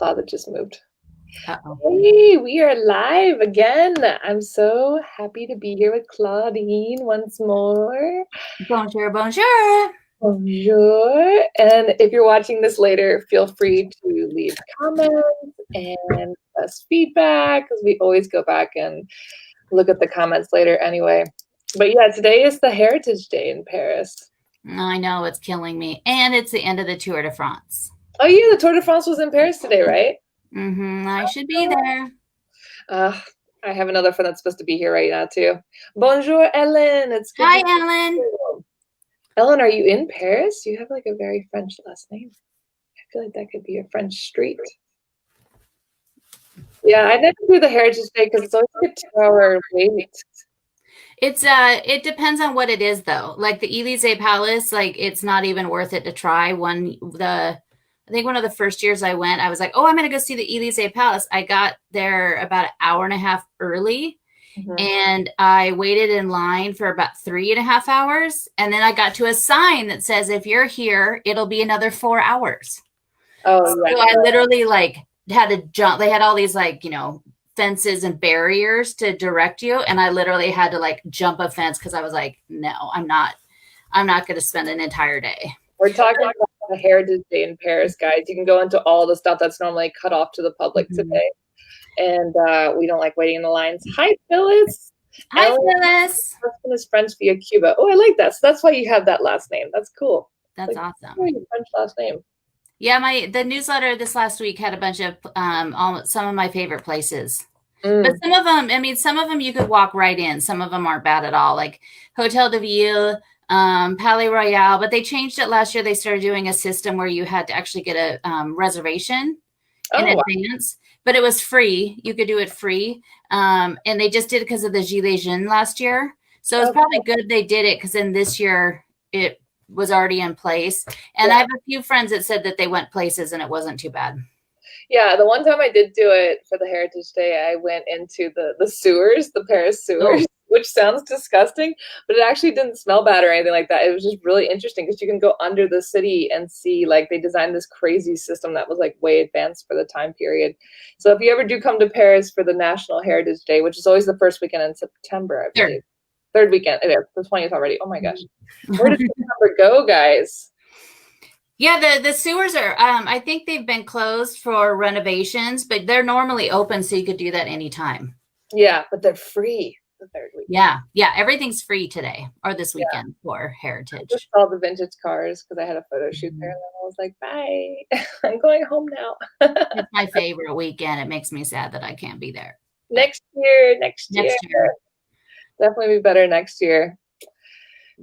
closet just moved. Uh-oh. Hey, we are live again. I'm so happy to be here with Claudine once more. Bonjour, bonjour. Bonjour. And if you're watching this later, feel free to leave comments and us feedback, because we always go back and look at the comments later anyway. But yeah, today is the Heritage Day in Paris. I know, it's killing me. And it's the end of the Tour de France. Oh yeah, the Tour de France was in Paris today, right? I should be there. I have another friend that's supposed to be here right now too. Bonjour, Ellen. It's good. Hi, Ellen. Ellen, are you in Paris? You have like a very French last name. I feel like that could be a French street. Yeah, I never do the Heritage Day because it's always like a 2-hour wait. It depends on what it is though. Like the Elysee Palace, like it's not even worth it to try. I think one of the first years I went, I was like, oh, I'm going to go see the Elysee Palace. I got there about an hour and a half early, and I waited in line for about 3.5 hours. And then I got to a sign that says, if you're here, it'll be another 4 hours. Oh, so I literally like had to jump. They had all these like, fences and barriers to direct you. And I literally had to like jump a fence because I was like, no, I'm not going to spend an entire day. We're talking about the Heritage Day in Paris, guys. You can go into all the stuff that's normally cut off to the public today. And we don't like waiting in the lines. Hi, Phyllis. Hi, Phyllis. My husband is French via Cuba. Oh, I like that. So that's why you have that last name. That's cool. That's awesome. Your French last name. Yeah, the newsletter this last week had a bunch of some of my favorite places. But some of them you could walk right in. Some of them aren't bad at all, like Hotel de Ville, Palais Royal. But they changed it last year. They started doing a system where you had to actually get a reservation in advance. But it was free. You could do it free. And they just did it because of the Gilets Jaunes last year. So it's probably good they did it because then this year it was already in place. And I have a few friends that said that they went places and it wasn't too bad. Yeah, the one time I did do it for the Heritage Day, I went into the sewers, the Paris sewers, which sounds disgusting, but it actually didn't smell bad or anything like that. It was just really interesting because you can go under the city and see, like, they designed this crazy system that was like way advanced for the time period. So if you ever do come to Paris for the National Heritage Day, which is always the first weekend in September, I believe. Third weekend. It is the 20th already. Oh my gosh. Where did September go, guys? Yeah, the sewers are, I think they've been closed for renovations, but they're normally open, so you could do that anytime. Yeah, but they're free the third weekend. Yeah, everything's free today or this weekend for Heritage. I just saw the vintage cars because I had a photo shoot there, and then I was like, bye, I'm going home now. It's my favorite weekend. It makes me sad that I can't be there. Next year. Definitely be better next year.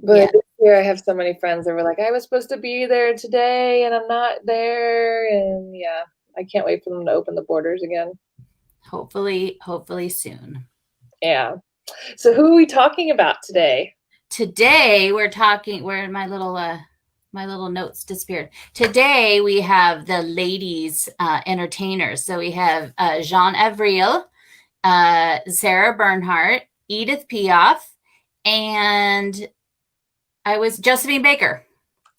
But this year I have so many friends that were like, I was supposed to be there today and I'm not there. And yeah, I can't wait for them to open the borders again. Hopefully soon. Yeah. So who are we talking about today? Today we're talking, where my little notes disappeared. Today we have the ladies entertainers. So we have Jean Avril, Sarah Bernhardt, Edith Piaf, and Josephine Baker.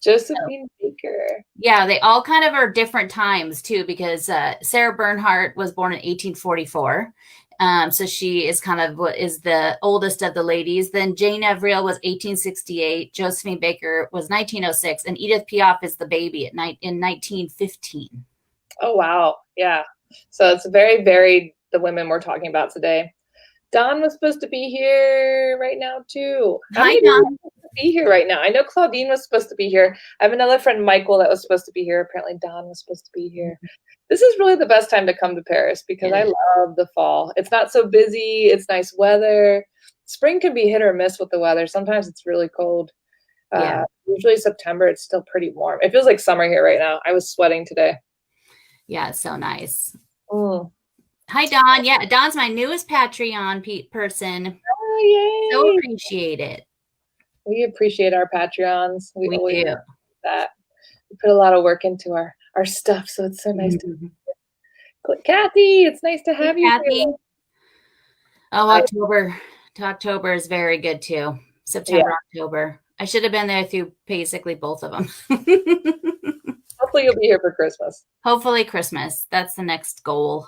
Baker. Yeah, they all kind of are different times too, because Sarah Bernhardt was born in 1844. So she is kind of what is the oldest of the ladies. Then Jane Avril was 1868. Josephine Baker was 1906. And Edith Piaf is the baby in 1915. Oh, wow. Yeah. So it's very varied, the women we're talking about today. Dawn was supposed to be here right now too. Hi, Dawn. Be here right now. I know Claudine was supposed to be here. I have another friend, Michael, that was supposed to be here. Apparently Dawn was supposed to be here. This is really the best time to come to Paris because I love the fall. It's not so busy. It's nice weather. Spring can be hit or miss with the weather. Sometimes it's really cold. Usually September, it's still pretty warm. It feels like summer here right now. I was sweating today. Yeah, it's so nice. Hi, Dawn. Yeah, Dawn's my newest Patreon person. Oh, yay. So appreciate it. We appreciate our Patreons. We always do. That. We put a lot of work into our stuff, so it's so nice to Kathy, it's nice to have you. Kathy. Here. Oh, October is very good too. September, October. I should have been there through basically both of them. Well, Hopefully you'll be here for Christmas. Hopefully Christmas. That's the next goal.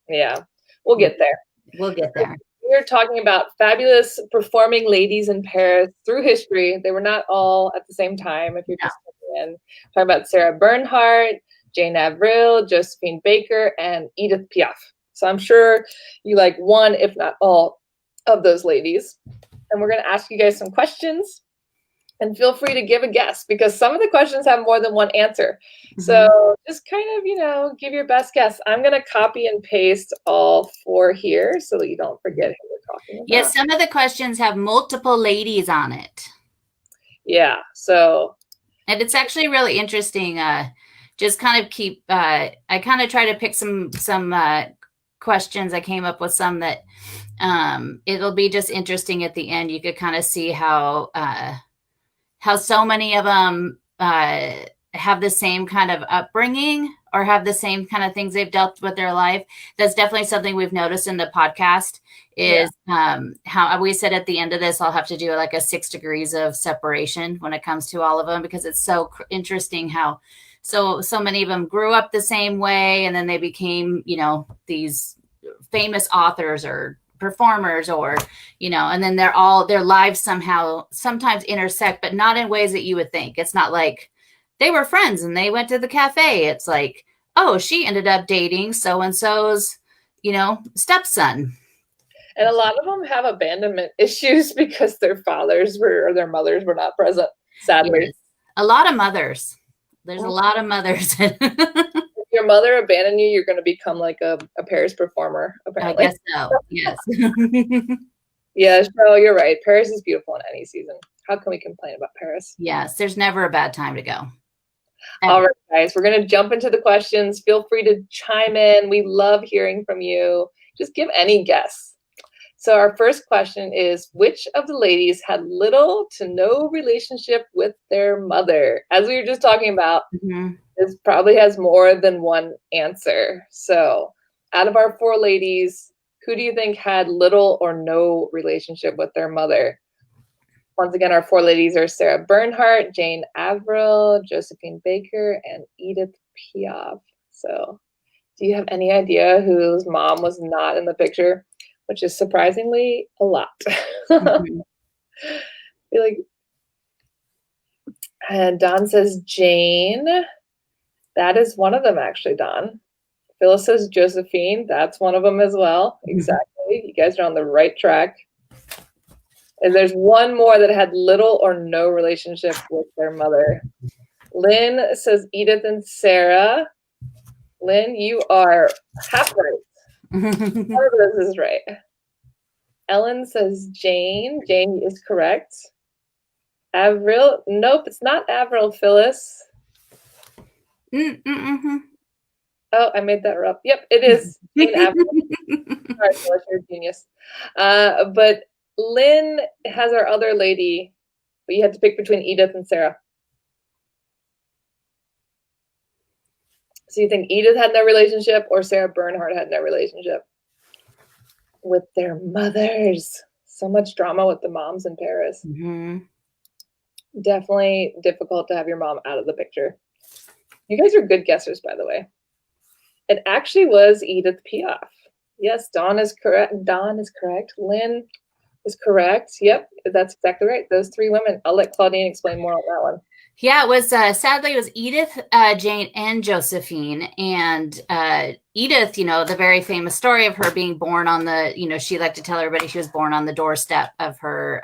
Yeah, we'll get there. We'll get there. We're talking about fabulous performing ladies in Paris through history. They were not all at the same time. If you're just coming in, talking about Sarah Bernhardt, Jane Avril, Josephine Baker, and Edith Piaf. So I'm sure you like one, if not all, of those ladies. And we're going to ask you guys some questions. And feel free to give a guess because some of the questions have more than one answer. Mm-hmm. So just kind of, give your best guess. I'm going to copy and paste all 4 here so that you don't forget who we're talking about. Yes, some of the questions have multiple ladies on it. Yeah, so. And it's actually really interesting. Just kind of keep, I kind of try to pick some questions. I came up with some that it'll be just interesting at the end. You could kind of see how so many of them have the same kind of upbringing or have the same kind of things they've dealt with their life. That's definitely something we've noticed in the podcast is how we said at the end of this, I'll have to do like a 6 degrees of separation when it comes to all of them, because it's so interesting how so many of them grew up the same way. And then they became, these famous authors or performers or, and then their lives sometimes intersect, but not in ways that you would think. It's not like they were friends and they went to the cafe. It's like, oh, she ended up dating so-and-so's, stepson. And a lot of them have abandonment issues because their fathers or their mothers were not present, sadly. Yes. A lot of mothers. There's a lot of mothers. If your mother abandoned you, you're going to become like a Paris performer, apparently. I guess so, yes. Yeah, so you're right. Paris is beautiful in any season. How can we complain about Paris? Yes, there's never a bad time to go. All right, guys, we're going to jump into the questions. Feel free to chime in. We love hearing from you. Just give any guess. So our first question is, which of the ladies had little to no relationship with their mother? As we were just talking about, this probably has more than one answer. So out of our 4 ladies, who do you think had little or no relationship with their mother? Once again, our 4 ladies are Sarah Bernhardt, Jane Avril, Josephine Baker, and Edith Piaf. So do you have any idea whose mom was not in the picture? Which is surprisingly a lot. And Don says Jane. That is one of them, actually, Don. Phyllis says Josephine. That's one of them as well. Exactly. You guys are on the right track. And there's one more that had little or no relationship with their mother. Lynn says Edith and Sarah. Lynn, you are half right. One of those is right. Ellen says Jane. Jane is correct. Avril. Nope, it's not Avril, Phyllis. Oh, I made that up. Yep, it is Jane Avril. Sorry, Phyllis, you're a genius. But Lynn has our other lady, but you had to pick between Edith and Sarah. So you think Edith had no relationship or Sarah Bernhardt had no relationship with their mothers? So much drama with the moms in Paris. Definitely difficult to have your mom out of the picture. You guys are good guessers, by the way. It actually was Edith Piaf. Yes, Dawn is correct. Lynn is correct. Yep, that's exactly right. Those 3 women. I'll let Claudine explain more on that one. Yeah, it was sadly it was Edith, Jane, and Josephine. And Edith, the very famous story of her being born on the, she liked to tell everybody she was born on the doorstep of her,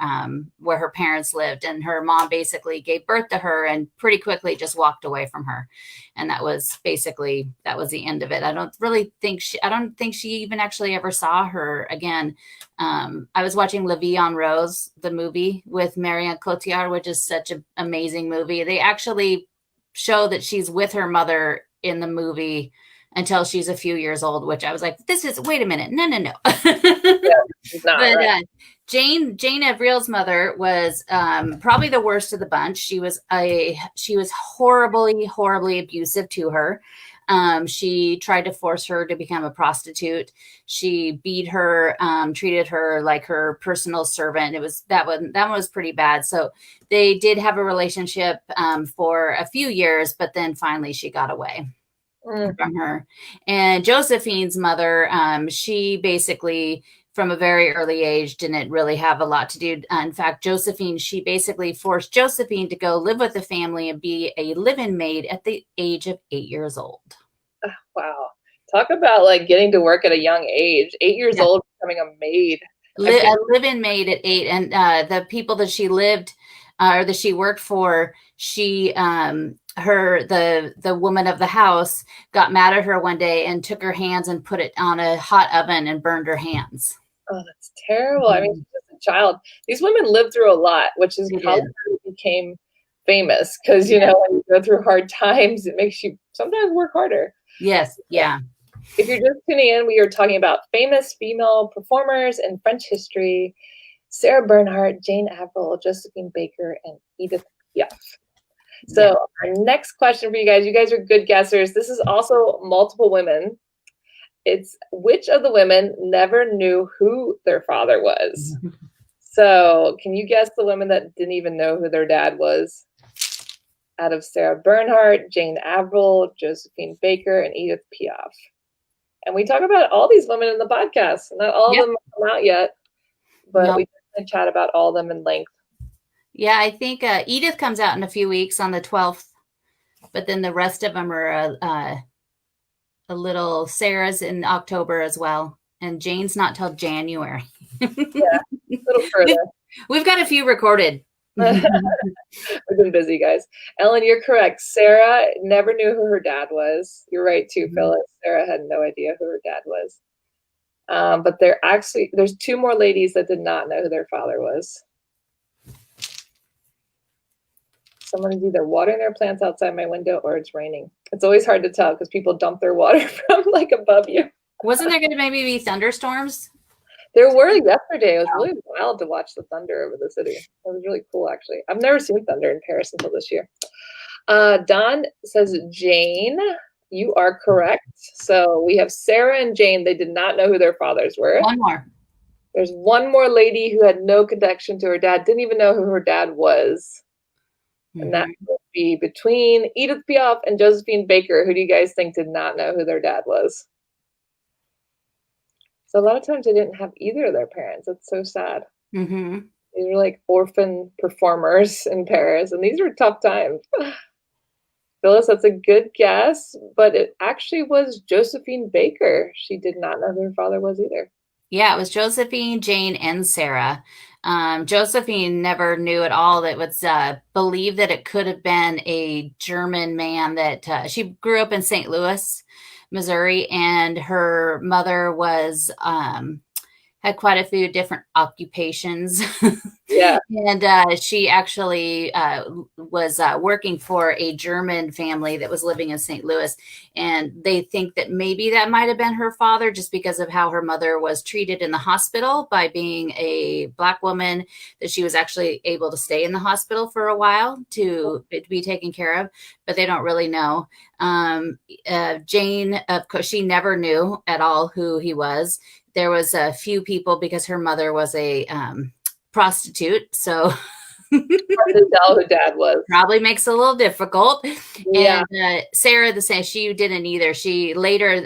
where her parents lived. And her mom basically gave birth to her and pretty quickly just walked away from her. And that was the end of it. I don't think she even actually ever saw her again. I was watching La Vie en Rose, the movie with Marion Cotillard, which is such an amazing movie. They actually show that she's with her mother in the movie until she's a few years old, which I was like, wait a minute. No. Yeah, she's not, but right. Jane Avril's mother was probably the worst of the bunch. She was horribly abusive to her. She tried to force her to become a prostitute. She beat her, treated her like her personal servant. That one was pretty bad. So they did have a relationship for a few years, but then finally she got away from her. And Josephine's mother, she basically, from a very early age, didn't really have a lot to do. In fact, she basically forced Josephine to go live with the family and be a live-in maid at the age of 8 years old. Wow. Talk about like getting to work at a young age. 8 years old, becoming a maid. A live-in maid at 8. And the people that she lived or that she worked for, the woman of the house got mad at her one day and took her hands and put it on a hot oven and burned her hands. Oh, that's terrible. I mean, she's just a child. These women lived through a lot, which is how they became famous. Because, you know, when you go through hard times, it makes you sometimes work harder. Yes. Yeah. If you're just tuning in, we are talking about famous female performers in French history. Sarah Bernhardt, Jane Avril, Josephine Baker, and Edith Piaf. So our next question for you guys are good guessers. This is also multiple women. It's which of the women never knew who their father was? So can you guess the women that didn't even know who their dad was? Out of Sarah Bernhardt, Jane Avril, Josephine Baker, and Edith Piaf. And we talk about all these women in the podcast. Not all of them have come out yet, but we can chat about all of them in length. Yeah, I think Edith comes out in a few weeks on the 12th, but then the rest of them are a little. Sarah's in October as well, and Jane's not till January. Yeah, a little further. We've got a few recorded. We've been busy, guys. Ellen, you're correct. Sarah never knew who her dad was. You're right too, Phyllis. Sarah had no idea who her dad was. But there's two more ladies that did not know who their father was. Someone is either watering their plants outside my window or it's raining. It's always hard to tell because people dump their water from like above you. Wasn't there going to maybe be thunderstorms? There were yesterday. It was really wild to watch the thunder over the city. It was really cool, actually. I've never seen thunder in Paris until this year. Don says, Jane, you are correct. So we have Sarah and Jane. They did not know who their fathers were. One more. There's one more lady who had no connection to her dad, didn't even know who her dad was. And that would be between Edith Piaf and Josephine Baker. Who do you guys think did not know who their dad was? So a lot of times they didn't have either of their parents. It's so sad. Mm-hmm. These are like orphan performers in Paris, and these were tough times. Phyllis, that's a good guess, but it actually was Josephine Baker. She did not know who her father was either. Yeah, it was Josephine, Jane, and Sarah. Josephine never knew at all. That was believed that it could have been a German man that she grew up in St. Louis, Missouri, and her mother was had quite a few different occupations. Yeah. And she actually was working for a German family that was living in St. Louis. And they think that maybe that might have been her father just because of how her mother was treated in the hospital by being a Black woman, that she was actually able to stay in the hospital for a while to be taken care of, but they don't really know. Jane, of course, she never knew at all who he was. There was a few people because her mother was a prostitute, so hard to tell who dad was. Probably makes it a little difficult. Yeah. And Sarah, the same, she didn't either. She later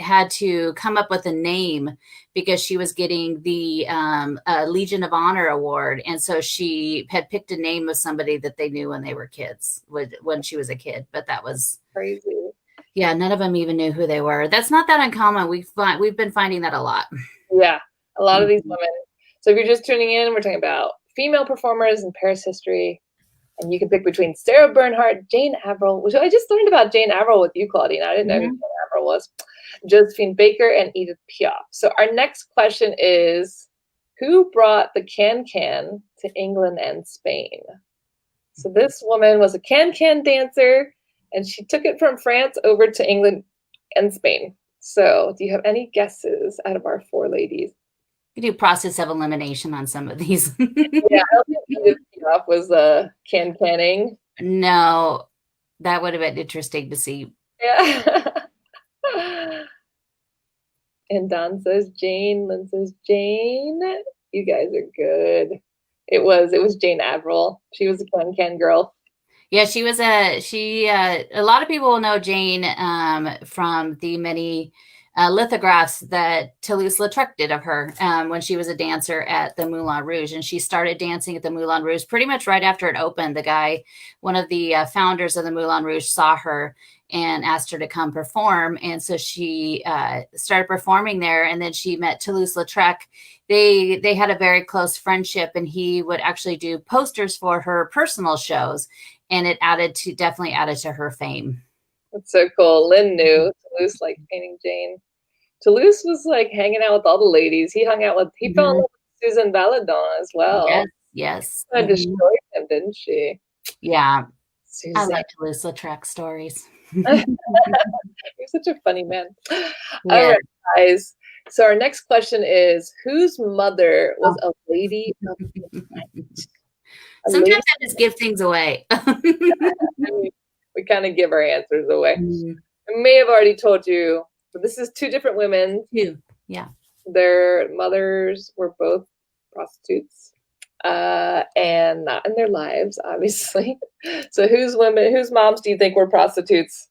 had to come up with a name because she was getting the Legion of Honor award, and so she had picked a name of somebody that they knew when they were kids, when she was a kid. But that was crazy. Yeah, none of them even knew who they were. That's not that uncommon. We've been finding that a lot. Yeah, a lot of these women. So if you're just tuning in, we're talking about female performers in Paris history. And you can pick between Sarah Bernhardt, Jane Avril, which I just learned about Jane Avril with you, Claudine. I didn't know who Jane Avril was. Josephine Baker and Edith Piaf. So our next question is, who brought the can-can to England and Spain? So this woman was a can-can dancer, and she took it from France over to England and Spain. So do you have any guesses out of our four ladies? We do process of elimination on some of these. Yeah, I don't think Edith Piaf was can-canning. No, that would have been interesting to see. Yeah. And Don says Jane. Lynn says Jane. You guys are good. It was Jane Avril. She was a Can girl. Yeah, a lot of people will know Jane from the many lithographs that Toulouse-Lautrec did of her when she was a dancer at the Moulin Rouge. And she started dancing at the Moulin Rouge pretty much right after it opened. One of the founders of the Moulin Rouge saw her and asked her to come perform. And so she started performing there. And then she met Toulouse-Lautrec. They had a very close friendship, and he would actually do posters for her personal shows. And it definitely added to her fame. That's so cool. Lynn knew Toulouse liked painting Jane. Toulouse was like hanging out with all the ladies. He fell in love with Susan Valadon as well. Yes. Kind of destroyed him, didn't she? Yeah. Susan. I like Toulouse-Lautrec stories. You're such a funny man. Yeah. All right, guys. So our next question is, whose mother was a lady of the night? Sometimes I just give things away. We kind of give our answers away. I may have already told you, but this is two different women. Yeah. Their mothers were both prostitutes, and not in their lives, obviously. So whose moms do you think were prostitutes?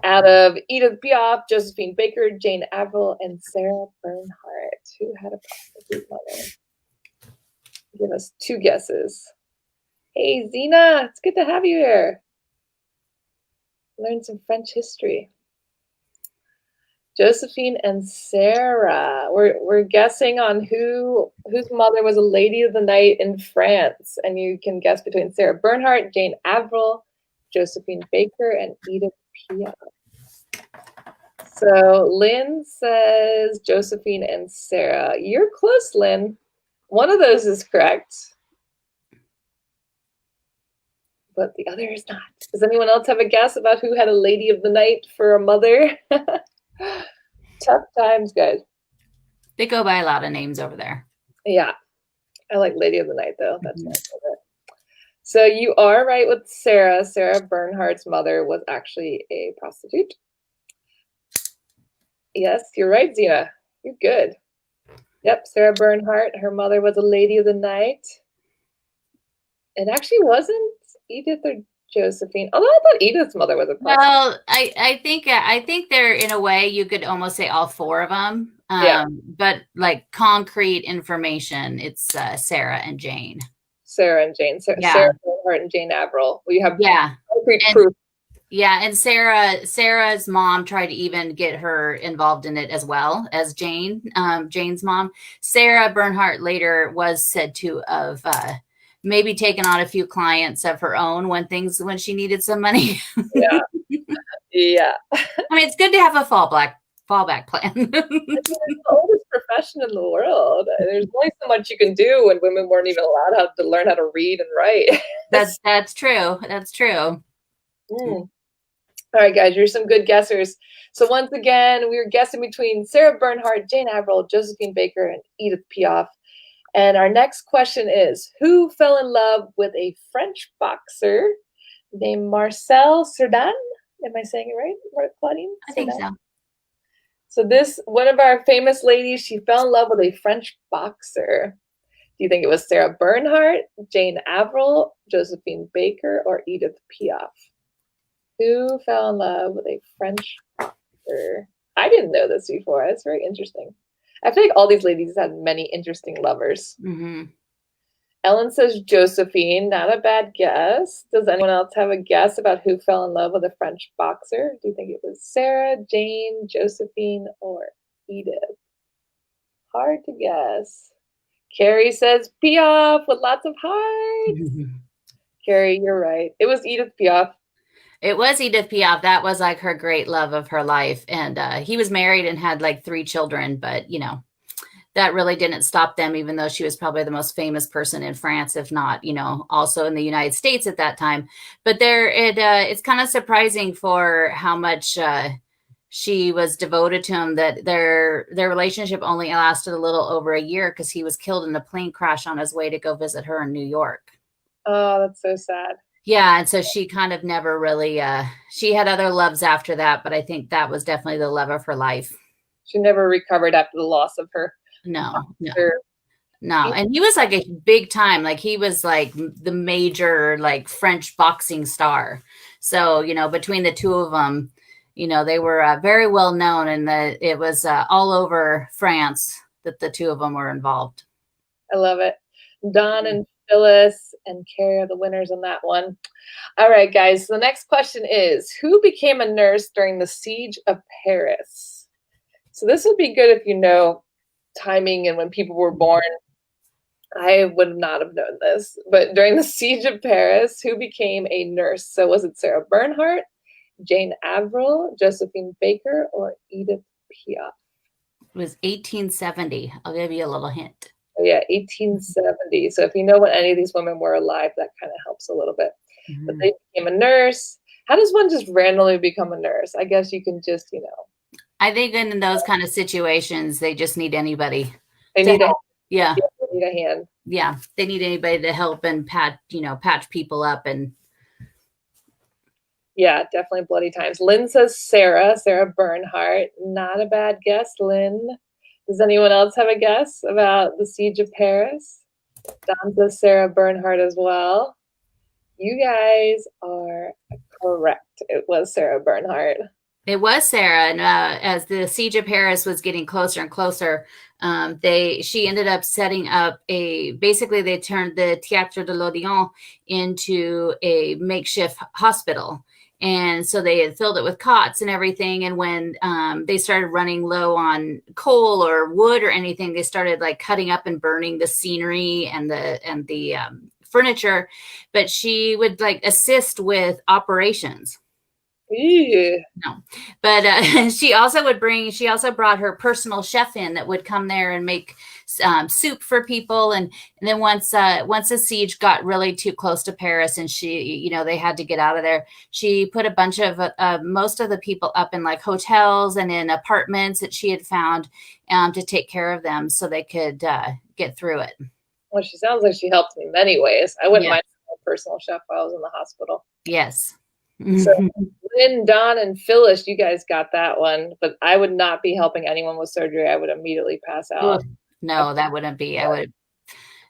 Out of Edith Piaf, Josephine Baker, Jane Avril, and Sarah Bernhardt. Who had a prostitute mother? Give us two guesses. Hey, Zena, it's good to have you here. Learn some French history. Josephine and Sarah. We're guessing on whose mother was a lady of the night in France. And you can guess between Sarah Bernhardt, Jane Avril, Josephine Baker, and Edith Piaf. So Lynn says Josephine and Sarah. You're close, Lynn. One of those is correct, but the other is not. Does anyone else have a guess about who had a lady of the night for a mother? Tough times, guys. They go by a lot of names over there. Yeah. I like lady of the night, though. That's my favorite. So you are right with Sarah. Sarah Bernhardt's mother was actually a prostitute. Yes, you're right, Zena. You're good. Yep, Sarah Bernhardt. Her mother was a lady of the night. It actually wasn't Edith or Josephine. Although I thought Edith's mother was a prostitute. Well, I think they're, in a way, you could almost say all four of them. But like concrete information, it's Sarah and Jane. Sarah Bernhardt and Jane Avril. We have concrete proof. Yeah, and Sarah's mom tried to even get her involved in it as well as Jane's mom. Sarah Bernhardt later was said to have maybe taken on a few clients of her own when she needed some money. Yeah. I mean, it's good to have a fallback plan. It's the oldest profession in the world. There's only so much you can do when women weren't even allowed to learn how to read and write. That's true. That's true. All right, guys, you're some good guessers. So once again, we were guessing between Sarah Bernhardt, Jane Avril, Josephine Baker, and Edith Piaf. And our next question is, who fell in love with a French boxer named Marcel Cerdan? Am I saying it right, Claudine? I think so. So this, one of our famous ladies, she fell in love with a French boxer. Do you think it was Sarah Bernhardt, Jane Avril, Josephine Baker, or Edith Piaf? Who fell in love with a French boxer? I didn't know this before. That's very interesting. I feel like all these ladies had many interesting lovers. Ellen says Josephine. Not a bad guess. Does anyone else have a guess about who fell in love with a French boxer? Do you think it was Sarah, Jane, Josephine, or Edith? Hard to guess. Carrie says Piaf with lots of hearts. Carrie, you're right. It was Edith Piaf. It was Edith Piaf. That was like her great love of her life. And he was married and had like 3 children, but that really didn't stop them, even though she was probably the most famous person in France, if not, also in the United States at that time. But it's kind of surprising for how much she was devoted to him, that their relationship only lasted a little over a year because he was killed in a plane crash on his way to go visit her in New York. Oh, that's so sad. Yeah, and so she kind of never really she had other loves after that, but I think that was definitely the love of her life. She never recovered after the loss of her. No, no, Her no. And he was like a big time, like he was like the major like French boxing star. So, between the two of them, they were very well known, and that it was all over France that the two of them were involved. I love it. Don and Phyllis and Carrie are the winners on that one. All right, guys. So the next question is, who became a nurse during the siege of Paris? So this would be good if you know timing and when people were born. I would not have known this, but during the siege of Paris, who became a nurse? So was it Sarah Bernhardt, Jane Avril, Josephine Baker, or Edith Piaf? It was 1870. I'll give you a little hint. Oh, yeah, 1870. So if you know when any of these women were alive, that kind of helps a little bit. Mm-hmm. But they became a nurse. How does one just randomly become a nurse? I guess you can just, I think in those kind of situations, they just need anybody. They need a, yeah. They need a hand. Yeah, they need anybody to help and patch people up. And yeah, definitely bloody times. Lynn says Sarah Bernhardt. Not a bad guess, Lynn. Does anyone else have a guess about the siege of Paris? Don says Sarah Bernhardt as well. You guys are correct. It was Sarah Bernhardt. It was Sarah, and as the siege of Paris was getting closer and closer, she ended up setting up basically they turned the Théâtre de l'Odéon into a makeshift hospital. And so they had filled it with cots and everything. And when they started running low on coal or wood or anything, they started like cutting up and burning the scenery and the furniture. But she would like assist with operations. Yeah. No, but she also brought her personal chef in that would come there and make soup for people. And then once the siege got really too close to Paris and they had to get out of there, she put a bunch of most of the people up in like hotels and in apartments that she had found to take care of them so they could get through it. Well, she sounds like she helped me in many ways. I wouldn't mind a personal chef while I was in the hospital. Yes. So Lynn, Don, and Phyllis, you guys got that one, but I would not be helping anyone with surgery. I would immediately pass out. No, that wouldn't be. I would.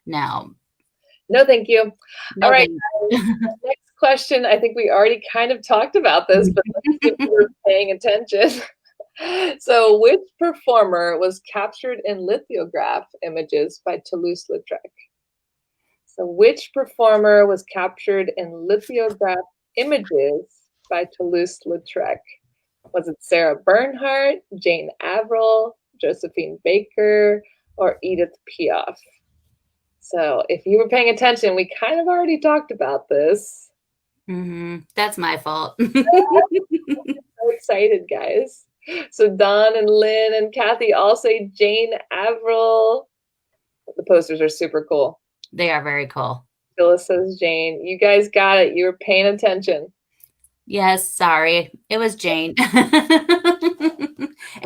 No, thank you. No, all right. Next question. I think we already kind of talked about this, but let's see if we're paying attention. So which performer was captured in lithograph images by Toulouse-Lautrec? So which performer was captured in lithograph images by Toulouse-Lautrec? Was it Sarah Bernhardt, Jane Avril, Josephine Baker, or Edith Piaf? So if you were paying attention, we kind of already talked about this. Mm-hmm. That's my fault. I'm so excited, guys. So Don and Lynn and Kathy all say Jane Avril. The posters are super cool. They are very cool. Phyllis says Jane. You guys got it. You were paying attention. Yes, sorry. It was Jane. And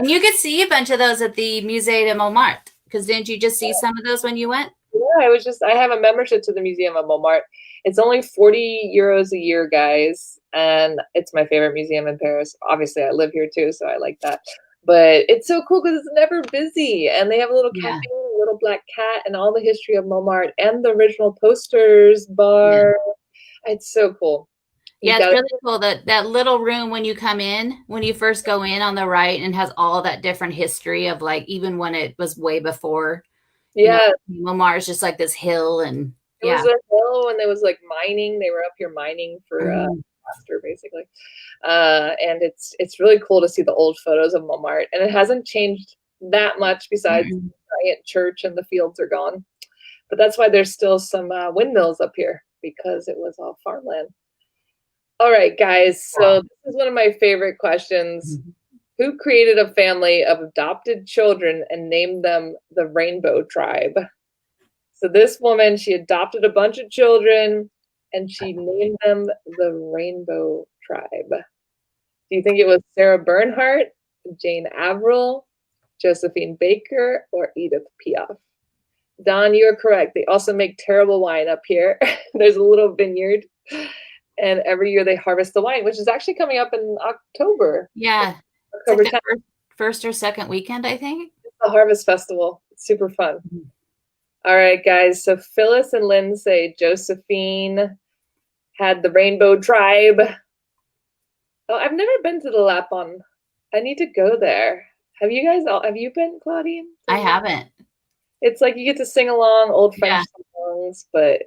you could see a bunch of those at the Musée de Montmartre, because didn't you just see some of those when you went? Yeah, I have a membership to the Museum of Montmartre. It's only 40 euros a year, guys. And it's my favorite museum in Paris. Obviously, I live here too, so I like that. But it's so cool because it's never busy. And they have a little cafe, a little black cat, and all the history of Montmartre and the original posters, bar. Yeah. It's so cool. Yeah, it's really cool. That little room when you come in, when you first go in on the right, and has all that different history of like even when it was way before. Yeah. Montmartre is just like this hill, and it was a hill when there was like mining. They were up here mining for plaster, basically. And it's really cool to see the old photos of Montmartre, and it hasn't changed that much besides the giant church and the fields are gone. But that's why there's still some windmills up here, because it was all farmland. All right, guys. So this is one of my favorite questions. Who created a family of adopted children and named them the Rainbow Tribe? So this woman, she adopted a bunch of children and she named them the Rainbow Tribe. Do you think it was Sarah Bernhardt, Jane Avril, Josephine Baker, or Edith Piaf? Don, you are correct. They also make terrible wine up here. There's a little vineyard. and every year they harvest the wine, which is actually coming up in October. Yeah. October It's like 10th. the first or second weekend, I think. It's the Harvest Festival. It's super fun. All right, guys. So Phyllis and Lynn say Josephine had the Rainbow Tribe. Oh, I've never been to the Lapon. I need to go there. Have you guys all? Have you been, Claudine? I haven't. It's like you get to sing along old French Yeah. songs, but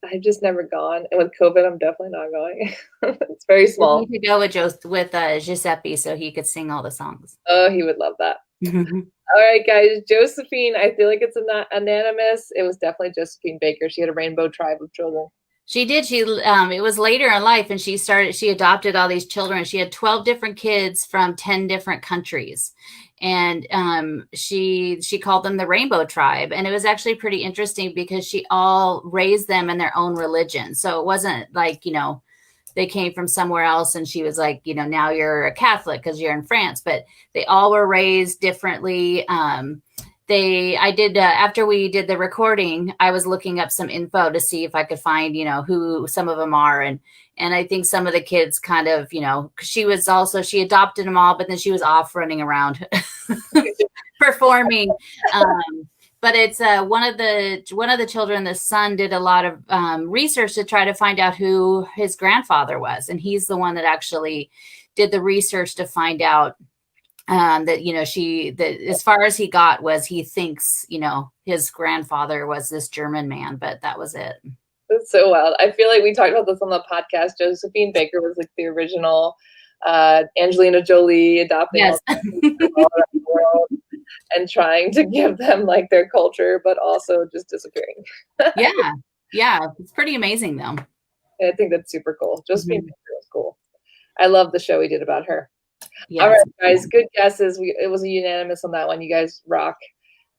I've just never gone. And with COVID, I'm definitely not going. It's very small. We need to go with Giuseppe so he could sing all the songs. Oh, he would love that. All right, guys. Josephine, I feel like it's unanimous. It was definitely Josephine Baker. She had a rainbow tribe of children. She did. It was later in life, and she adopted all these children. She had 12 different kids from 10 different countries. And she called them the Rainbow Tribe. And it was actually pretty interesting because she all raised them in their own religion. So it wasn't like, they came from somewhere else and she was like, now you're a Catholic because you're in France. But they all were raised differently. After we did the recording, I was looking up some info to see if I could find, who some of them are. And I think some of the kids kind of, she adopted them all, but then she was off running around performing. But it's one of the children, the son, did a lot of research to try to find out who his grandfather was. And he's the one that actually did the research to find out that as far as he got was he thinks his grandfather was this German man, but that was it. That's so wild. I feel like we talked about this on the podcast. Josephine Baker was like the original Angelina Jolie adopting all around the world and trying to give them like their culture, but also just disappearing. yeah, it's pretty amazing though. I think that's super cool. Josephine Baker was cool. I love the show we did about her. Yes. All right, guys, good guesses. It was a unanimous on that one. You guys rock.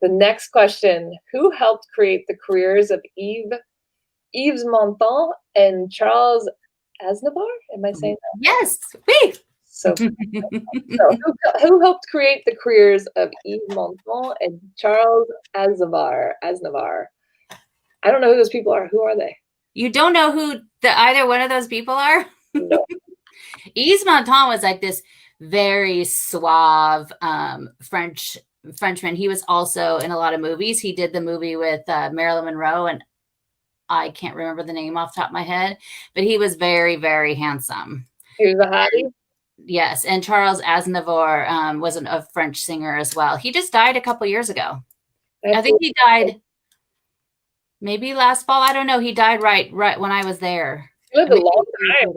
The next question: who helped create the careers of Yves Montand and Charles Aznavour? Am I saying that? Yes. Wait. So who helped create the careers of Yves Montand and Charles Aznavour? I don't know who those people are. Who are they? You don't know who either one of those people are? No. Yves Montand was like this very suave Frenchman. He was also in a lot of movies. He did the movie with Marilyn Monroe, and I can't remember the name off the top of my head, but he was very, very handsome. He was a hottie? Yes, and Charles Aznavour was a French singer as well. He just died a couple years ago. I think he died maybe last fall. I don't know. He died right when I was there. He lived a long time.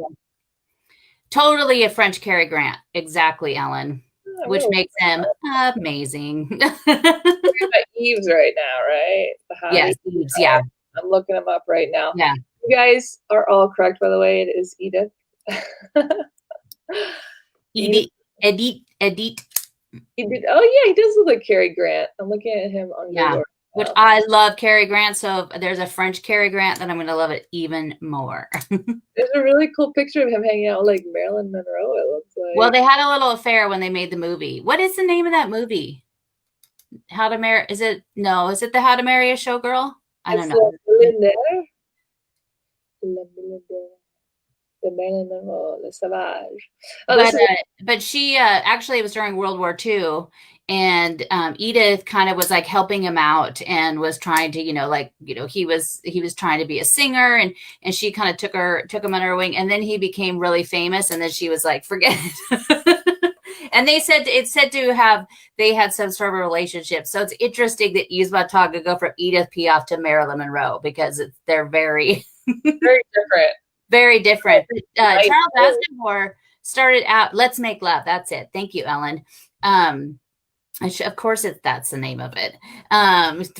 Totally a French Cary Grant. Exactly, Ellen. Which makes him amazing. We're at Yves right now, right? Yes, Yves, yeah. I'm looking him up right now. Yeah. You guys are all correct, by the way. It is Edith. Edith. Oh, yeah, he does look like Cary Grant. I'm looking at him on Google. Which I love Cary Grant, so if there's a French Cary Grant, then I'm going to love it even more. There's a really cool picture of him hanging out with like Marilyn Monroe, it looks like. Well, they had a little affair when they made the movie. What is the name of that movie? Is it the How to Marry a Showgirl? I don't know. The Marilyn Monroe, Le Sauvage. But she actually, it was during World War II. And Edith kind of was like helping him out and was trying to, he was trying to be a singer and she kind of took him under her wing, and then he became really famous, and then she was like, forget it. And they had some sort of relationship. So it's interesting that Yves Montand could go from Edith Piaf to Marilyn Monroe because they're very, very different. Very different. Charles Aznavour started out, Let's Make Love. That's it. Thank you, Ellen. Of course, that's the name of it.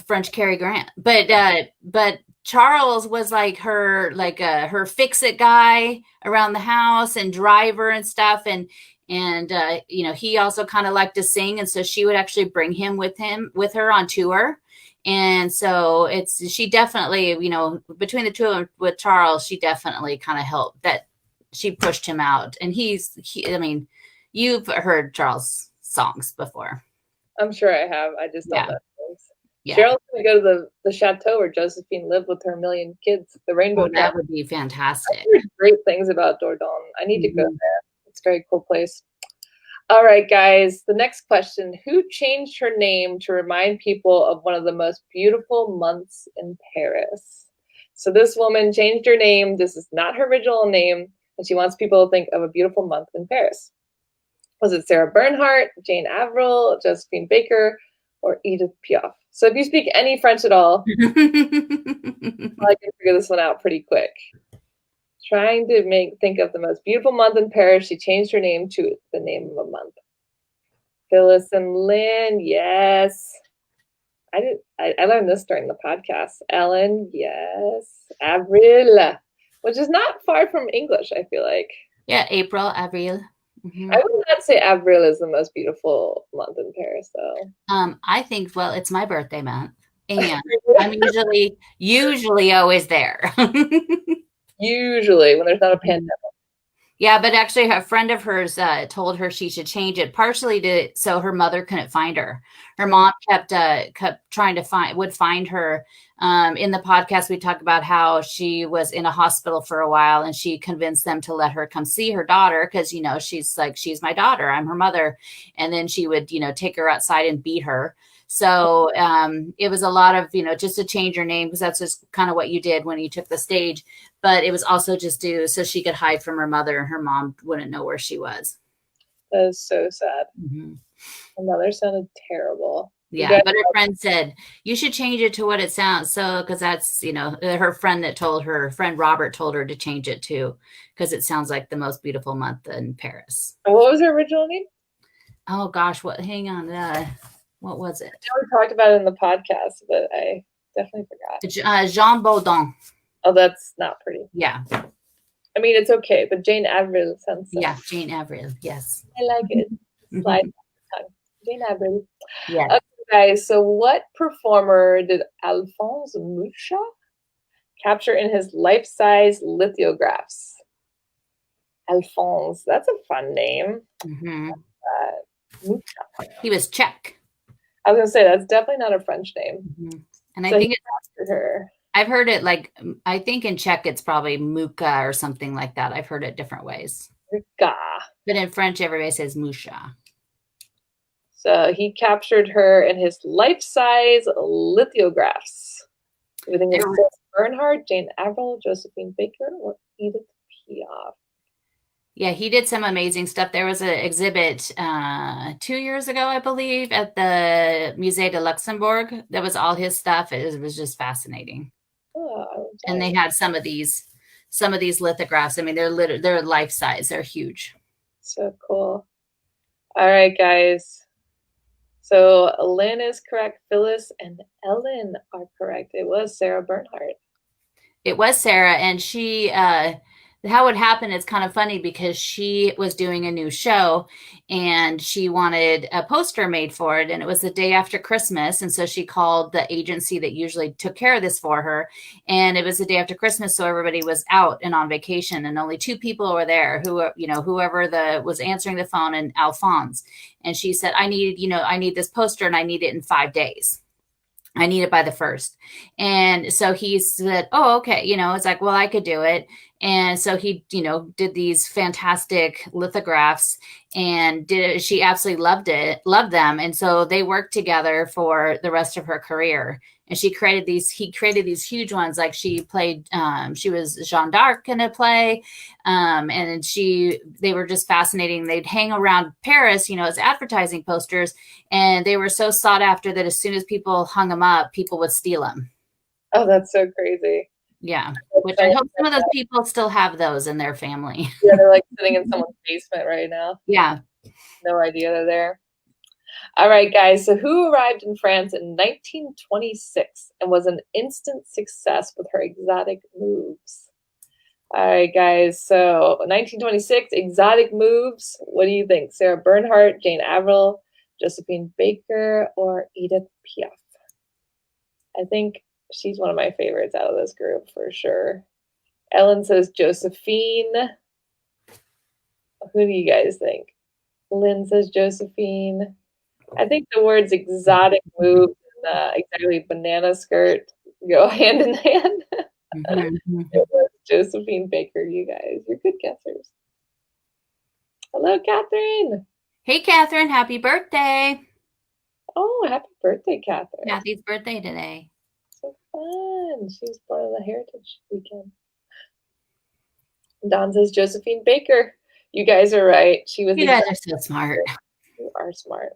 French Cary Grant, but Charles was like her fix-it guy around the house and driver and stuff, and he also kind of liked to sing, and so she would actually bring him with her on tour, and so she definitely between the two of them with Charles, she definitely kind of helped that she pushed him out, and you've heard Charles songs before. I'm sure I have. I just don't know things. Yeah. Cheryl's going to go to the chateau where Josephine lived with her million kids, the Rainbow Tower. That would be fantastic. I've heard great things about Dordogne. I need to go Mhm. there. It's a very cool place. All right, guys. The next question. Who changed her name to remind people of one of the most beautiful months in Paris? So this woman changed her name. This is not her original name, and she wants people to think of a beautiful month in Paris. Was it Sarah Bernhardt, Jane Avril, Josephine Baker, or Edith Piaf? So if you speak any French at all, I can figure this one out pretty quick. Trying to think of the most beautiful month in Paris, she changed her name to the name of a month. Phyllis and Lynn, yes. I learned this during the podcast. Ellen, yes. Avril, which is not far from English, I feel like. Yeah, April, Avril. Mm-hmm. I would not say Avril is the most beautiful month in Paris, though. I think, well, it's my birthday month, and I'm usually always there. Usually, when there's not a pandemic. Yeah, but actually, a friend of hers told her she should change it partially so her mother couldn't find her. Her mom kept trying to find her. In the podcast, we talk about how she was in a hospital for a while, and she convinced them to let her come see her daughter because she's like, she's my daughter, I'm her mother, and then she would take her outside and beat her. So it was a lot of, just to change her name because that's just kind of what you did when you took the stage. But it was also just so she could hide from her mother and her mom wouldn't know where she was. That is so sad. Mm-hmm. Her mother sounded terrible. Yeah, but her friend said, you should change it to what it sounds. So, because that's, her friend Robert told her to change it too, because it sounds like the most beautiful month in Paris. And what was her original name? Oh, gosh. Hang on. What was it? I know we talked about it in the podcast, but I definitely forgot. Jean Baudon. Oh, that's not pretty. Yeah. I mean, it's okay, but Jane Avril sounds so. Yeah, Jane Avril. Yes. I like it. Slide tongue. Jane Avril. Yeah. Okay, guys. So, what performer did Alphonse Mucha capture in his life-size lithographs? Alphonse. That's a fun name. Mm-hmm. Mucha. He was Czech. I was gonna say that's definitely not a French name. Mm-hmm. And so I think it's her. I've heard it I think in Czech it's probably Muka or something like that. I've heard it different ways. Muka. But in French, everybody says Musha. So he captured her in his life-size lithographs. You think it's Sarah Bernhardt, Jane Avril, Josephine Baker, or Edith Piaf? Yeah, he did some amazing stuff. There was an exhibit 2 years ago, I believe, at the Musée de Luxembourg. That was all his stuff. It was just fascinating. Oh, and they had some of these lithographs. I mean, they're life size. They're huge. So cool. All right, guys. So Lynn is correct. Phyllis and Ellen are correct. It was Sarah Bernhardt. It was Sarah, and she. How it happened is kind of funny because she was doing a new show and she wanted a poster made for it. And it was the day after Christmas. And so she called the agency that usually took care of this for her. And it was the day after Christmas. So everybody was out and on vacation and only two people were there whoever was answering the phone and Alphonse. And she said, I need this poster and I need it in 5 days. I need it by the 1st. And so he said, oh, okay. It's like, well, I could do it. And so he, did these fantastic lithographs and she absolutely loved them. And so they worked together for the rest of her career. And he created these huge ones. Like she played, she was Jeanne d'Arc in a play. And they were just fascinating. They'd hang around Paris, as advertising posters. And they were so sought after that as soon as people hung them up, people would steal them. Oh, that's so crazy. Yeah. Which I hope some of those people still have those in their family. Yeah, they're like sitting in someone's basement right now. Yeah. No idea they're there. All right, guys. So who arrived in France in 1926 and was an instant success with her exotic moves? All right, guys. So 1926, exotic moves. What do you think? Sarah Bernhardt, Jane Avril, Josephine Baker, or Edith Piaf? I think she's one of my favorites out of this group for sure. Ellen says Josephine. Who do you guys think? Lynn says Josephine. I think the words exotic moves and exactly, banana skirt go hand in hand. Mm-hmm. It was Josephine Baker, you guys. You're good guessers. Hello, Catherine. Hey, Catherine, happy birthday. Oh, happy birthday, Catherine. Kathy's birthday today. So fun. She was part of the Heritage Weekend. Don says Josephine Baker. You guys are right. She was. You guys are so smart. You are smart.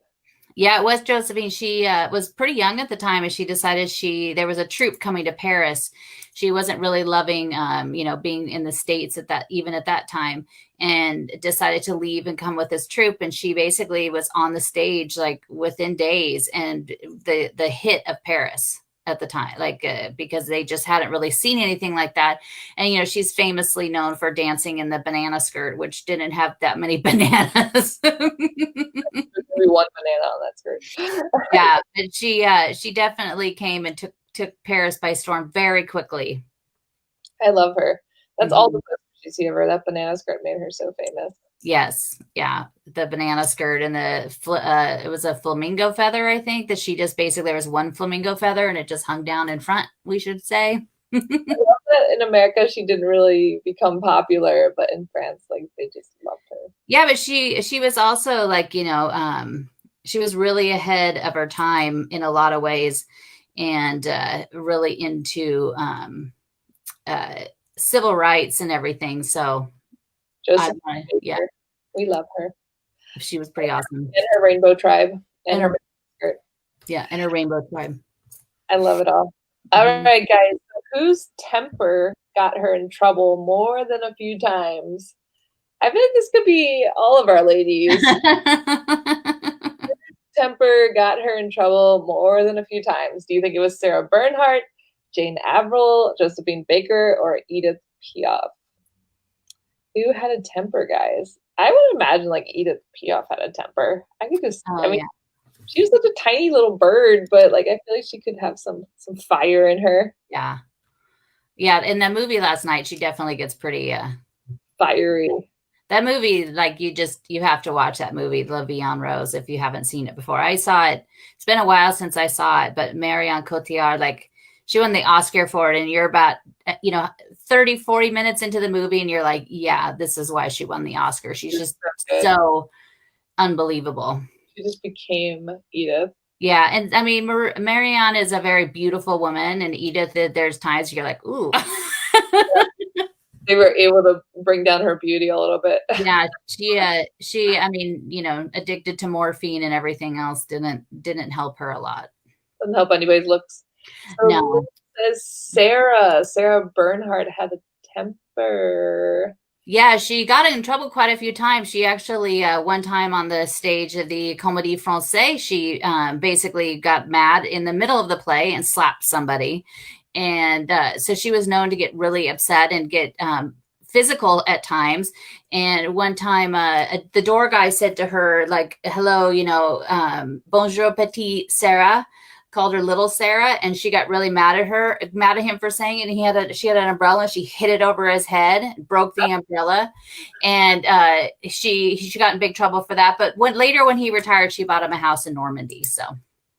Yeah, it was Josephine. She was pretty young at the time, and she decided there was a troupe coming to Paris. She wasn't really loving, being in the States even at that time, and decided to leave and come with this troupe. And she basically was on the stage like within days, and the hit of Paris at the time, because they just hadn't really seen anything like that. And she's famously known for dancing in the banana skirt, which didn't have that many bananas. Only one banana on that skirt. Yeah, but she definitely came and took Paris by storm very quickly. I love her. That's all the best you see of her. That banana skirt made her so famous. Yes, yeah, the banana skirt and it was a flamingo feather, I think, that she just basically, there was one flamingo feather and it just hung down in front, we should say. I love that in America she didn't really become popular, but in France, like, they just loved her. Yeah, but she was also like, she was really ahead of her time in a lot of ways, and really into civil rights and everything. So yeah, we love her. She was pretty awesome. And her rainbow tribe and her skirt. Yeah, and her rainbow tribe. I love it all. All right, guys. Whose temper got her in trouble more than a few times? I feel like this could be all of our ladies. Temper got her in trouble more than a few times. Do you think it was Sarah Bernhardt, Jane Avril, Josephine Baker, or Edith Piaf? Who had a temper, guys? I would imagine like Edith Piaf had a temper. I could just, she was such a tiny little bird, but like I feel like she could have some fire in her. Yeah. Yeah, in the movie last night, she definitely gets pretty fiery. That movie, like, you have to watch that movie, La Vie en Rose, if you haven't seen it before. I saw it. It's been a while since I saw it, but Marion Cotillard, like, she won the Oscar for it, and you're about, 30, 40 minutes into the movie, and you're like, yeah, this is why she won the Oscar. She's just so unbelievable. She just became Edith. Yeah, and I mean, Marion is a very beautiful woman, and Edith, there's times you're like, ooh. They were able to bring down her beauty a little bit. Yeah, she, I mean, addicted to morphine and everything else didn't help her a lot. Doesn't help anybody's looks. So no. Says Sarah Bernhardt had a temper. Yeah, she got in trouble quite a few times. She actually, one time on the stage of the Comédie Française, she basically got mad in the middle of the play and slapped somebody. And so she was known to get really upset and get physical at times. And one time the door guy said to her, like, hello, bonjour, petite Sarah, called her little Sarah. And she got really mad at him for saying it. And she had an umbrella. She hit it over his head, broke the umbrella. And she got in big trouble for that. But later when he retired, she bought him a house in Normandy. So.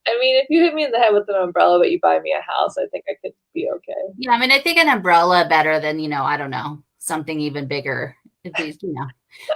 I mean, if you hit me in the head with an umbrella, but you buy me a house, I think I could be okay. Yeah, I mean, I think an umbrella better than, I don't know, something even bigger.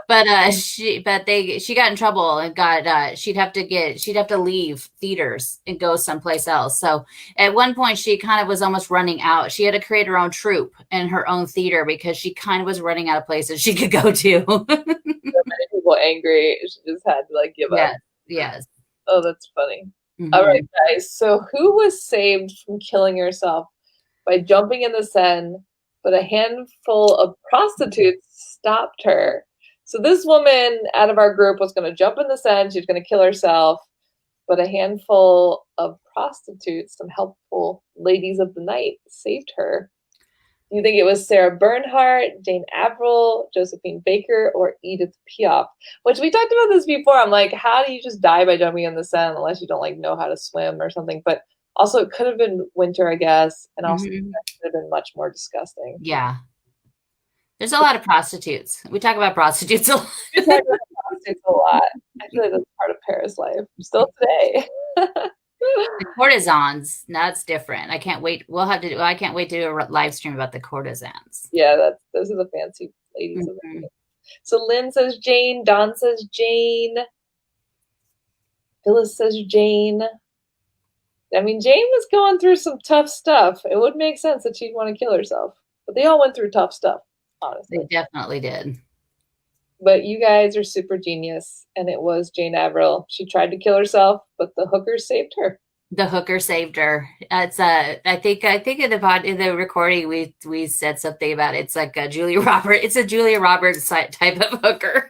But she got in trouble and she'd have to leave theaters and go someplace else. So at one point she kind of was almost running out. She had to create her own troupe and her own theater because she kind of was running out of places she could go to. So many people angry. She just had to give up. Yes. Oh, that's funny. Mm-hmm. All right, guys. So who was saved from killing herself by jumping in the Seine, but a handful of prostitutes stopped her? So this woman out of our group was going to jump in the Seine. She was going to kill herself, but a handful of prostitutes, some helpful ladies of the night, saved her. Do you think it was Sarah Bernhardt, Jane Avril, Josephine Baker, or Edith Piaf? Which we talked about this before. I'm like, how do you just die by jumping in the Seine unless you don't know how to swim or something? But also it could have been winter, I guess. And also it could have been much more disgusting. Yeah. There's a lot of prostitutes. We talk about prostitutes a lot. We talk about prostitutes a lot. I feel like that's part of Paris life. Still today. The courtesans, that's different. I can't wait. I can't wait to do a live stream about the courtesans. Yeah, those are the fancy ladies. Mm-hmm. So Lynn says Jane, Dawn says Jane, Phyllis says Jane. I mean, Jane was going through some tough stuff. It would make sense that she'd want to kill herself. But they all went through tough stuff, honestly. They definitely did. But you guys are super genius, and it was Jane Avril. She tried to kill herself, but the hooker saved her. The hooker saved her. It's I think in the recording we said something about it. It's like a Julia Roberts. It's a Julia Roberts type of hooker.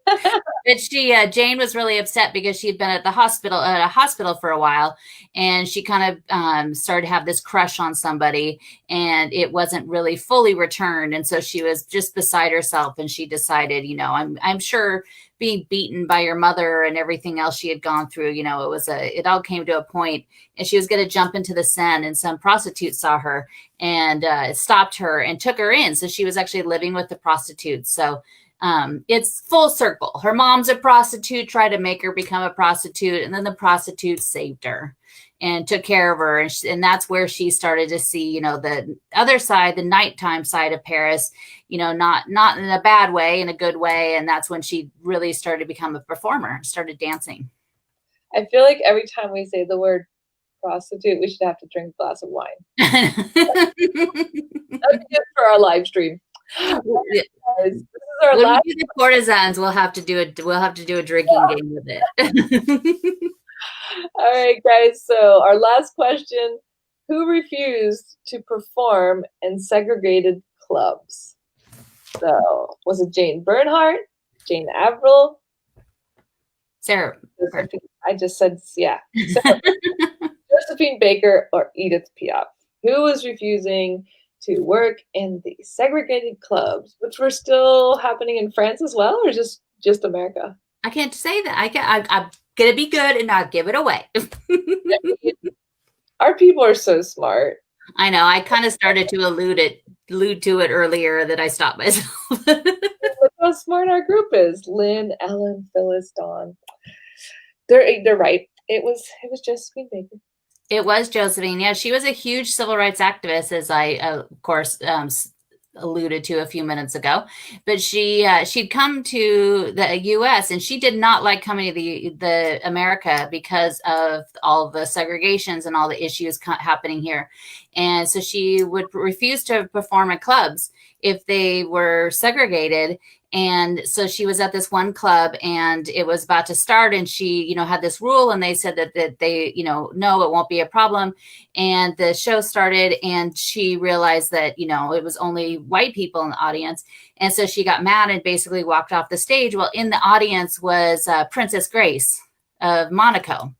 But Jane was really upset because she had been at a hospital for a while, and she kind of started to have this crush on somebody, and it wasn't really fully returned, and so she was just beside herself, and she decided, I'm sure being beaten by your mother and everything else she had gone through, it all came to a point, and she was going to jump into the Seine, and some prostitute saw her and stopped her and took her in, so she was actually living with the prostitutes. So it's full circle. Her mom's a prostitute, tried to make her become a prostitute, and then the prostitute saved her and took care of her. And that's where she started to see, the other side, the nighttime side of Paris, not in a bad way, in a good way. And that's when she really started to become a performer, started dancing. I feel like every time we say the word prostitute, we should have to drink a glass of wine. That's good for our live stream. This is our when we do the courtesans, we'll have to do a drinking game with it. All right, guys. So our last question: who refused to perform in segregated clubs? So was it Jane Bernhardt, Jane Avril, Sarah? I just said yeah. Josephine Baker or Edith Piaf? Who was refusing to work in the segregated clubs, which were still happening in France as well, or just America? I can't say that. I'm gonna be good and not give it away. Our people are so smart. I know. I kind of started to allude to it earlier that I stopped myself. Look how smart our group is. Lynn, Ellen, Phyllis, Dawn. They're right. It was Josephine Baker. It was Josephine. Yeah, she was a huge civil rights activist, as I, of course, alluded to a few minutes ago. But she'd come to the U.S. and she did not like coming to the America because of all the segregations and all the issues happening here. And so she would refuse to perform at clubs if they were segregated. And so she was at this one club and it was about to start, and she, had this rule, and they said that they, no, it won't be a problem. And the show started and she realized that, it was only white people in the audience. And so she got mad and basically walked off the stage. Well, in the audience was Princess Grace of Monaco,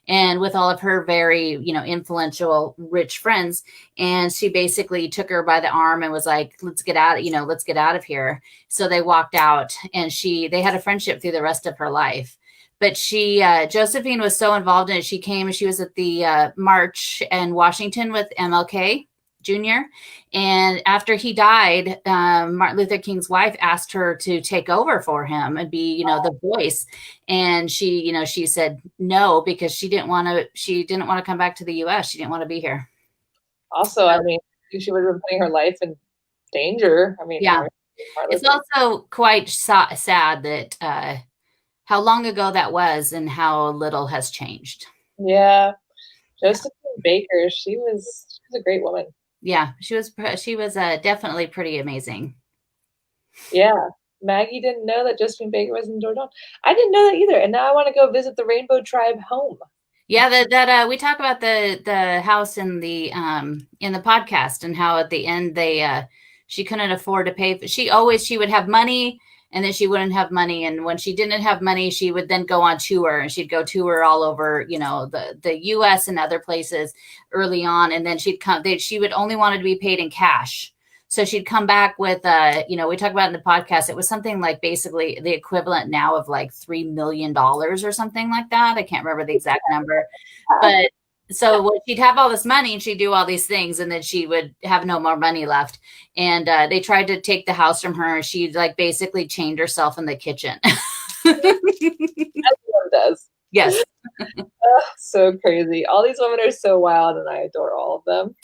and with all of her very, influential, rich friends. And she basically took her by the arm and was like, let's get out of here. So they walked out, and they had a friendship through the rest of her life. But Josephine was so involved in it. She came and she was at the march in Washington with MLK Jr. And after he died, Martin Luther King's wife asked her to take over for him and be, the voice. And she said no, because she didn't want to come back to the U.S. She didn't want to be here. Also, I mean, she would have been putting her life in danger. I mean, yeah, it's also quite sad that how long ago that was and how little has changed. Yeah, Josephine Baker, she was a great woman. Yeah, she was definitely pretty amazing. Yeah. Maggie didn't know that Josephine Baker was in Dordogne. I didn't know that either. And now I want to go visit the Rainbow Tribe home. Yeah, that we talk about the house in the podcast, and how at the end she couldn't afford to pay. She would have money, and then she wouldn't have money. And when she didn't have money, she would then go on tour, and she'd go tour all over, the U.S. and other places early on. And then she would only want to be paid in cash. So she'd come back with, we talk about in the podcast, it was something like basically the equivalent now of like $3 million or something like that. I can't remember the exact number. But so she'd have all this money and she'd do all these things, and then she would have no more money left. And they tried to take the house from her. And she basically chained herself in the kitchen. Everyone does. Yes. so crazy. All these women are so wild, and I adore all of them.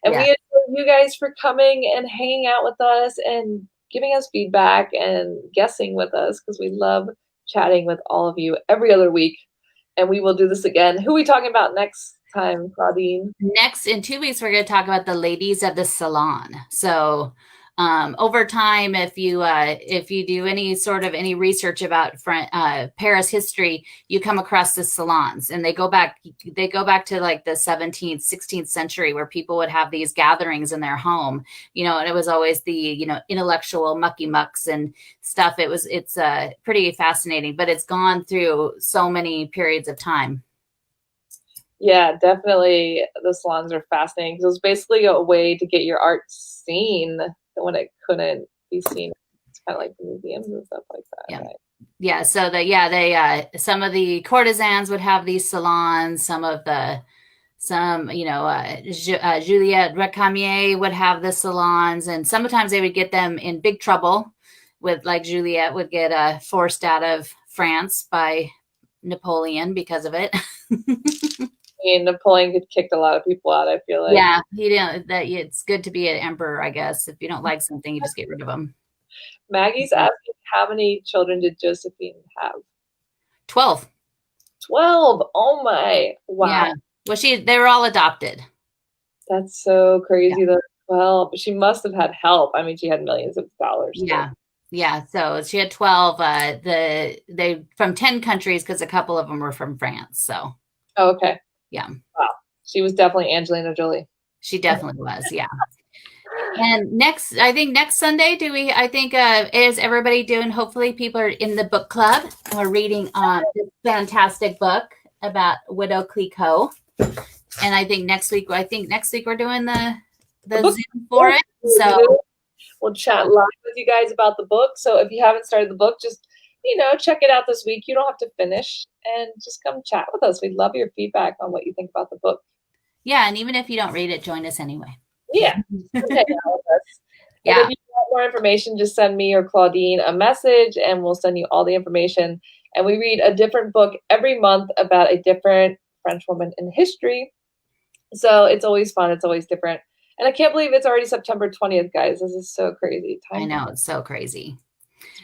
And Yeah. we adore you guys for coming and hanging out with us and giving us feedback and guessing with us, because we love chatting with all of you every other week. And we will do this again. Who are we talking about next time, Claudine? Next, in 2 weeks, we're going to talk about the ladies of the salon. So over time, if you do any research about Paris history, you come across the salons, and they go back to like the 17th, 16th century, where people would have these gatherings in their home, and it was always the, intellectual mucky mucks and stuff. It's pretty fascinating, but it's gone through so many periods of time. Yeah, definitely. The salons are fascinating, because it was basically a way to get your art seen when it couldn't be seen. It's kind of like the museums and stuff like that. Yeah. Right? Yeah. So some of the courtesans would have these salons. Juliette Recamier would have the salons, and sometimes they would get them in big trouble with, like, Juliette would get forced out of France by Napoleon because of it. Napoleon kicked a lot of people out, I feel like. Yeah, he didn't. It's good to be an emperor, I guess. If you don't like something, you just get rid of them. Maggie's asking, how many children did Josephine have? 12. 12. Oh my! Wow. Yeah. Well, they were all adopted. That's so crazy. Yeah. 12. But she must have had help. I mean, she had millions of dollars. Yeah. Yeah. So she had 12. They from 10 countries, because a couple of them were from France. So. Oh, okay. Yeah. Wow. She was definitely Angelina Jolie. She definitely was. Yeah. And next Sunday, is everybody doing? Hopefully people are in the book club. We're reading this fantastic book about Widow Clicquot. And I think next week we're doing the Zoom for it. So we'll chat live with you guys about the book. So if you haven't started the book, just check it out this week. You don't have to finish, and just come chat with us. We'd love your feedback on what you think about the book. Yeah, and even if you don't read it, join us anyway. Yeah. Hang out with us. Yeah. And if you want more information, just send me or Claudine a message, and we'll send you all the information. And we read a different book every month about a different French woman in history. So it's always fun. It's always different. And I can't believe it's already September 20th, guys. This is so crazy. I know, it's so crazy.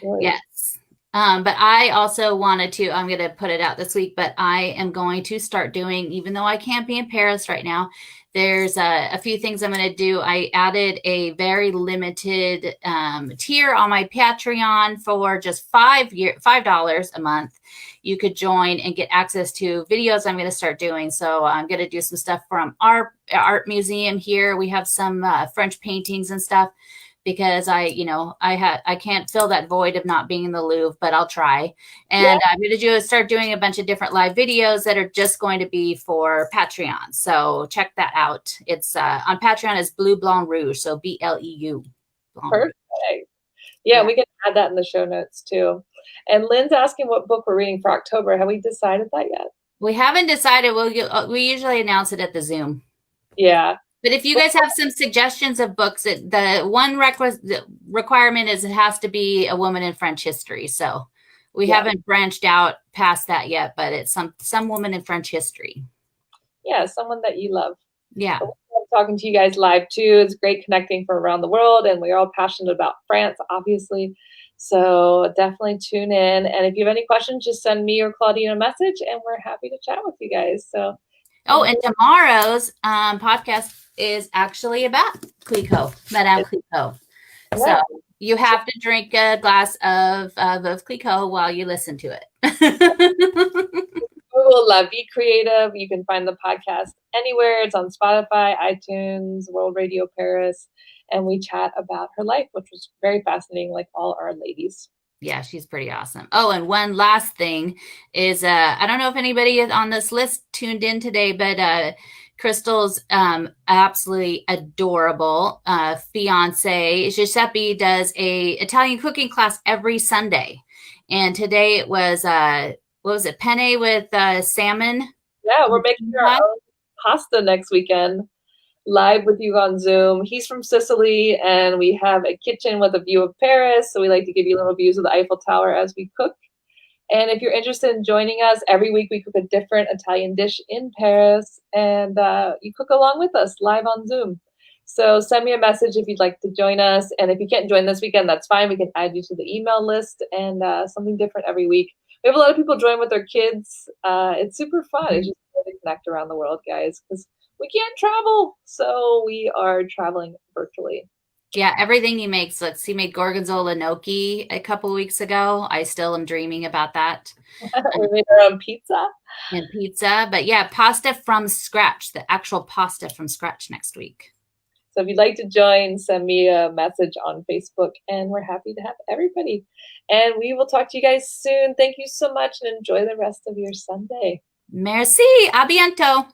Really yes. But I also wanted to, I'm going to put it out this week, but I am going to start doing, even though I can't be in Paris right now, there's a few things I'm going to do. I added a very limited tier on my Patreon for just $5 a month. You could join and get access to videos I'm going to start doing. So I'm going to do some stuff from our art museum here. We have some French paintings and stuff, because I can't fill that void of not being in the Louvre, but I'll try. And I'm going to start doing a bunch of different live videos that are just going to be for Patreon. So check that out. It's on Patreon is Bleu Blanc Rouge. So BLEU. Perfect. Yeah, we can add that in the show notes too. And Lynn's asking what book we're reading for October. Have we decided that yet? We haven't decided. We usually announce it at the Zoom. Yeah. But if you guys have some suggestions of books, the one requirement is it has to be a woman in French history. So we haven't branched out past that yet, but it's some woman in French history. Yeah, someone that you love. Yeah. I love talking to you guys live too. It's great connecting from around the world, and we're all passionate about France, obviously. So definitely tune in. And if you have any questions, just send me or Claudine a message, and we're happy to chat with you guys. So. Oh, and tomorrow's podcast is actually about Clicquot, Madame Clicquot. Yeah. So you have to drink a glass of Clicquot while you listen to it. Google La Vie Creative. You can find the podcast anywhere. It's on Spotify, iTunes, World Radio Paris. And we chat about her life, which was very fascinating, like all our ladies. Yeah, she's pretty awesome. Oh, and one last thing is, I don't know if anybody on this list tuned in today, but Krystal's absolutely adorable fiance, Giuseppe, does a Italian cooking class every Sunday. And today it was, what was it, penne with salmon? Yeah, we're making our own pasta next weekend, live with you on Zoom. He's from Sicily, and we have a kitchen with a view of Paris. So we like to give you little views of the Eiffel Tower as we cook. And if you're interested in joining us, every week we cook a different Italian dish in Paris, and you cook along with us live on Zoom. So send me a message if you'd like to join us. And if you can't join this weekend, that's fine. We can add you to the email list, and something different every week. We have a lot of people join with their kids. It's super fun. It's just fun to connect around the world, guys, because we can't travel. So we are traveling virtually. Yeah, everything he makes. Let's see, made gorgonzola gnocchi a couple weeks ago. I still am dreaming about that. We made our own pizza. And pizza. But yeah, pasta from scratch, the actual pasta from scratch next week. So if you'd like to join, send me a message on Facebook, and we're happy to have everybody. And we will talk to you guys soon. Thank you so much, and enjoy the rest of your Sunday. Merci. A bientôt.